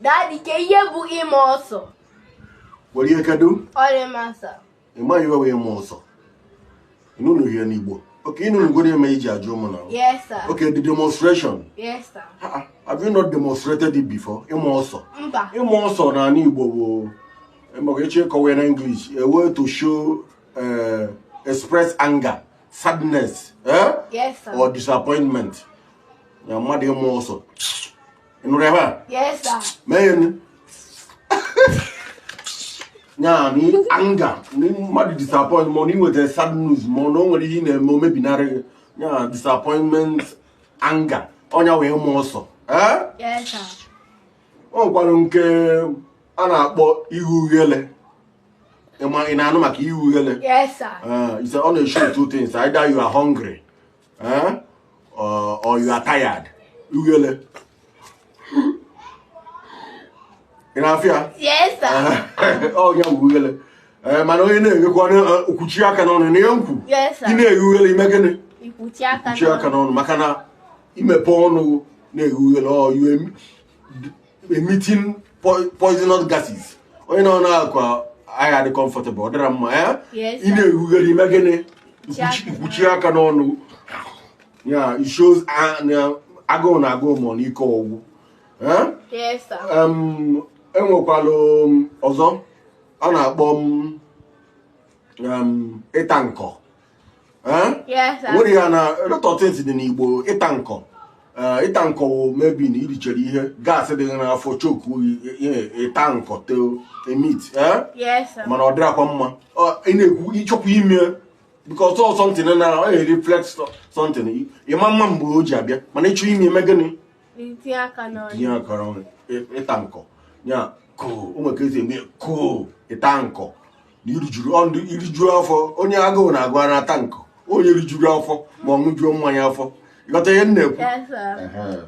Daddy, can you book him also? What do you can do? All the master. You might you away also. You know here Nibo. Okay, you know go to major German now. Yes, sir. Okay, the demonstration. Yes, sir. Have you not demonstrated it before? You also. Mba. You also na Nibo. I'm going to check in English. A word to show express anger, sadness, Yes, sir. or disappointment. Your mother also. You know that? Yes, sir. Man. Nya ni anger ni mad disappointment ni with the sad news mo no nwere ihe na-eme maybe narị nya disappointment anger onya we mo ọsọ Yes sir. O gwara nke a na-akpọ ihu ughele ị na-anụ maka ihu ughele. Yes sir. It's on a show two things, either you are hungry or you are tired. Ughele in Afia? Yes, sir. Oh, yeah, ughele. Mana onye na-egekwa okwuchi aka n'ọnụ na nkwu. Yes, sir. Ị na-eghe ughele ime gịnị? Ikwuchi aka n'ọnụ maka na imepe ọnụ na-eghe ughele or you emitting poisonous gases. Onye na akwa I had comfortable. Ọ dịra mma Yes, ị na-eghe ughele ime gịnị? Ikwuchi aka n'ọnụ. Yeah, it shows agụụ na agụụ ma n'ike ọgwụ. Yes, sir. Enwekwalụ ọzọ a na-akpọ ịta nkọ. Yes, sir. Nwere ya na rịtọtịntị dị n'Igbo ịta nkọ. Ịta nkọ wụ mebi na irichere ihe gaasị dị n'afọ choku ịta nkọ emit. Yes, sir. Mana ọ dịrakwa mma. Ị na-ekwu ịchọkwa ime because all something na ọ reflect something. Ịma mma mgbe o ji abịa mana ịchọ ime eme gịnị? Itinye aka n'ọnụ. Tinye aka n'ọnụ ịta nkọ. Ya ko ụmụ ka esi eme ko ịta nkọ na irijuru afọ onye agụụ na-agụ a na-ata nkọ onye rijuru afọ ma ọ ṅụjuo mmanya afọ ịghọta ihe m na-ekwu. Yes, sir.